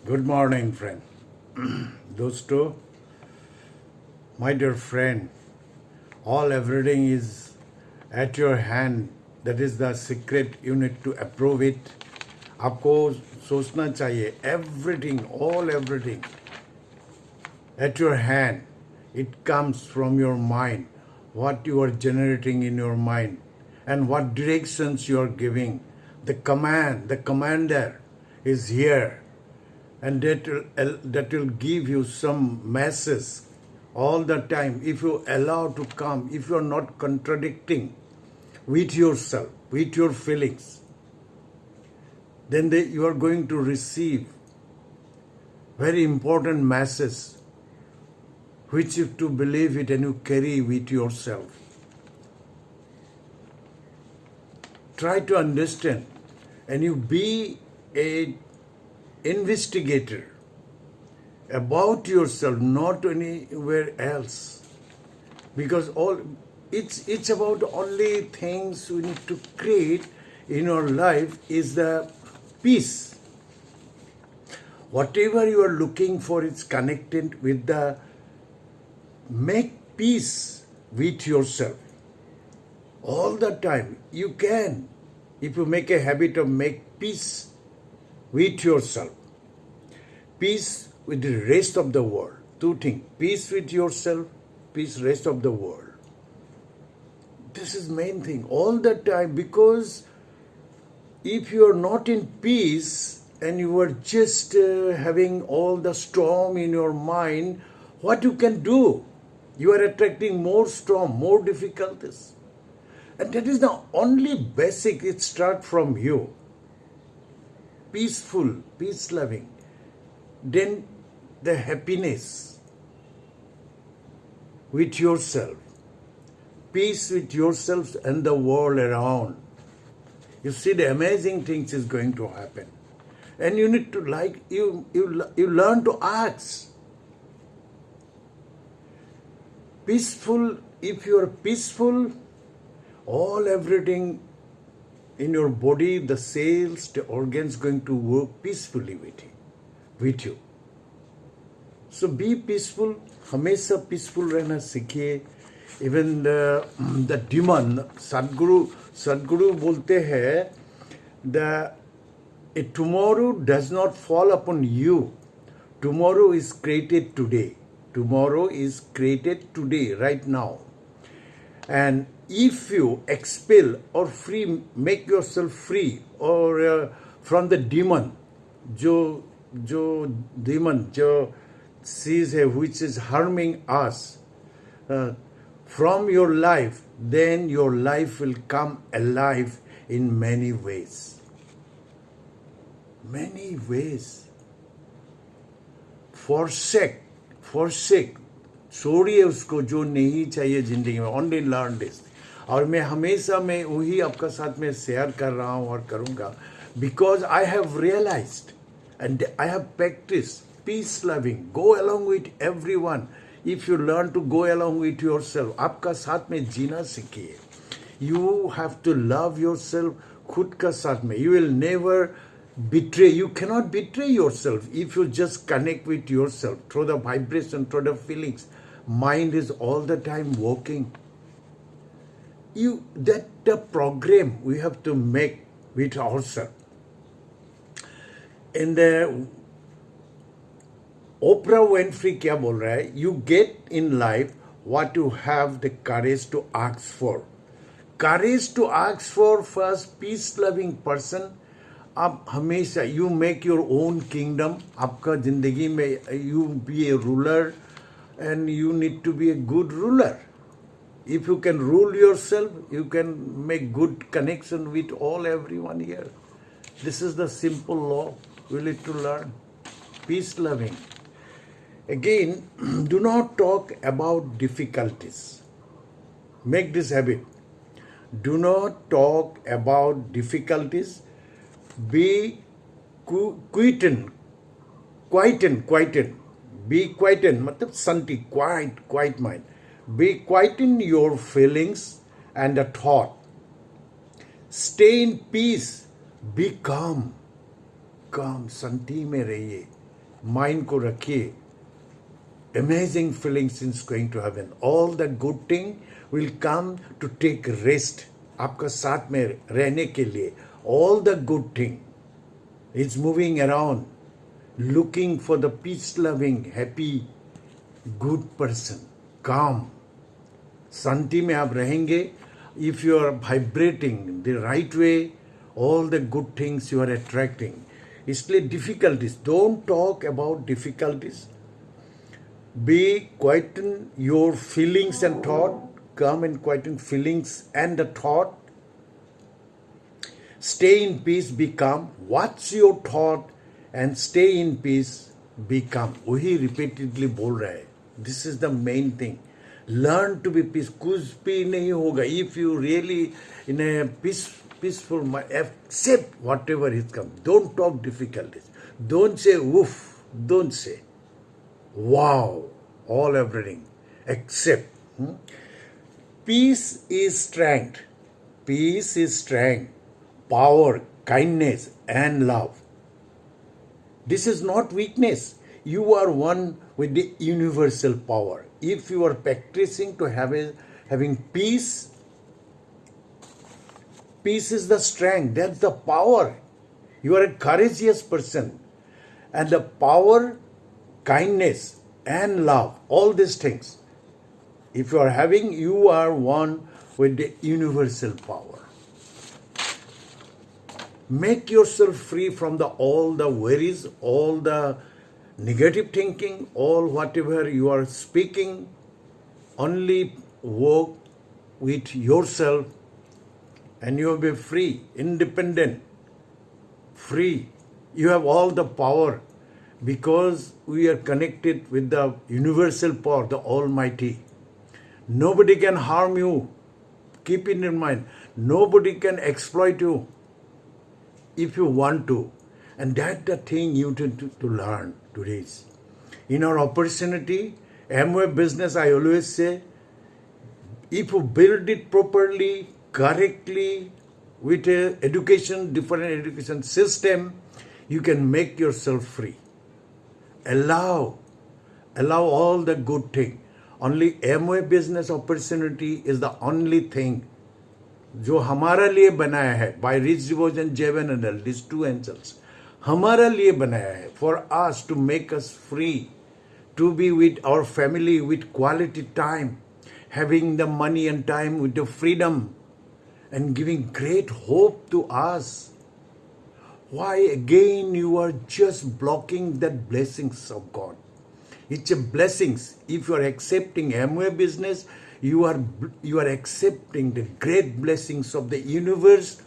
Good morning, friend. Dosto, my dear friend, all everything is at your hand. That is the secret. You need to approve it. आपको सोचना चाहिए everything, all everything at your hand. It comes from your mind, what you are generating in your mind, and what directions you are giving. The command, the commander is here, and that will give you some message all the time if you allow to come, if you are not contradicting with yourself, with your feelings, then you are going to receive very important message which you have to believe it and you carry with yourself. Try to understand and you be a investigator about yourself, not anywhere else. Because it's about only things we need to create in our life is the peace. Whatever you are looking for is connected with the make peace with yourself. All the time you can, if you make a habit of make peace with yourself, peace with the rest of the world. Two things, peace with yourself, peace rest of the world. This is main thing all the time, because if you are not in peace and you are just having all the storm in your mind, what you can do? You are attracting more storm, more difficulties. And that is the only basic, it starts from you. Peaceful, peace-loving. Then the happiness with yourself. Peace with yourself and the world around. You see the amazing things is going to happen. And you need to you learn to ask. Peaceful, if you are peaceful, all everything in your body, the cells, the organs going to work peacefully with you. So be peaceful, हमेशा peaceful रहना सीखिए. Even the demon, Sadhguru बोलते हैं, a tomorrow does not fall upon you. Tomorrow is created today. Tomorrow is created today, right now. And if you expel or free, make yourself free or from the demon, जो demon जो sees which is harming us from your life, then your life will come alive in many ways. Many ways. Forsake, छोड़िए उसको जो नहीं चाहिए जिंदगी में. Only learn this. और मैं हमेशा मैं वही आपका साथ में शेयर कर रहा हूँ और करूँगा, because I have realized and I have practiced peace loving. Go along with everyone. If you learn to go along with yourself, आपका साथ में जीना सीखिए. You have to love yourself खुद का साथ में. You will never betray. You cannot betray yourself if you just connect with yourself through the vibration, through the feelings. Mind is all the time working. That the program we have to make with ourselves. In the Oprah Winfrey क्या बोल रहा है? You get in life what you have the courage to ask for. Courage to ask for first peace-loving person. आप हमेशा you make your own kingdom. आपका जिंदगी में you be a ruler and you need to be a good ruler. If you can rule yourself, you can make good connection with everyone here. This is the simple law we need to learn. Peace-loving. Again, do not talk about difficulties. Make this habit. Do not talk about difficulties. Be quieten. Be quieten. मतलब santi, quiet mind. Be quieten your feelings and the thought. Stay in peace. Be calm. Santi में रहिए. Mind को रखिए, amazing feelings is going to happen. All the good thing will come to take rest. आपका साथ में रहने के लिए all the good thing is moving around, looking for the peace-loving, happy, good person, calm. शांति में आप रहेंगे. If you are vibrating the right way, all the good things you are attracting. इसलिए difficulties, don't talk about difficulties. Be quieten your feelings and thought. Come and quieten feelings and the thought. Stay in peace, be calm. Watch your thought and stay in peace, be calm. वही repeatedly बोल रहा है. This is the main thing. Learn to be peace. कुछ भी नहीं होगा. If you really in a peaceful mind, accept whatever is come. Don't talk difficulties. Don't say woof. Don't say wow, all everything. Accept. Peace is strength. Peace is strength, power, kindness, and love. This is not weakness. You are one with the universal power. If you are practicing to having peace, peace is the strength. That's the power. You are a courageous person. And the power, kindness, and love, all these things, if you are having, you are one with the universal power. Make yourself free from all the worries, all the negative thinking, all whatever you are speaking. Only work with yourself and you will be free, independent, free. You have all the power because we are connected with the universal power, the Almighty. Nobody can harm you. Keep it in mind. Nobody can exploit you if you want to. And that's the thing you need to learn today. In our opportunity, Amway business, I always say, if you build it properly, correctly, with a education, different education system, you can make yourself free. Allow all the good thing. Only Amway business opportunity is the only thing जो हमारा लिए बनाया है by Rich Devotion, Jevan and all these two angels. हमारा लिए बनाया है for us to make us free, to be with our family with quality time, having the money and time with the freedom and giving great hope to us. Why again you are just blocking that blessings of God? It's a blessings. If you are accepting Amway business, you are accepting the great blessings of the universe.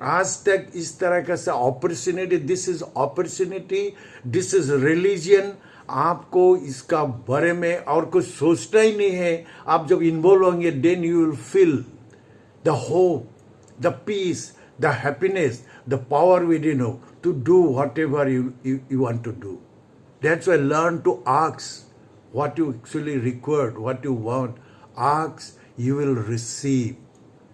आज तक इस तरह का सा opportunity, this is opportunity, this is religion. आपको इसका बारे में और कुछ सोचना ही नहीं है. आप जब involve होंगे, then you will feel the hope, the peace, the happiness, the power within you to do whatever you want to do. That's why learn to ask what you actually require, what you want. Ask, you will receive.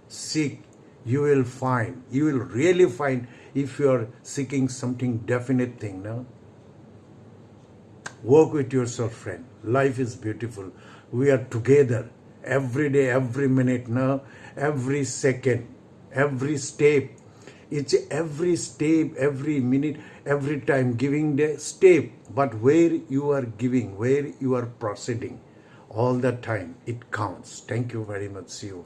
Seek, you will find. You will really find if you are seeking something definite thing. No? Work with yourself, friend. Life is beautiful. We are together every day, every minute, no? Every second, every step. It's every step, every minute, every time giving the step. But where you are giving, where you are proceeding, all the time, it counts. Thank you very much. See you.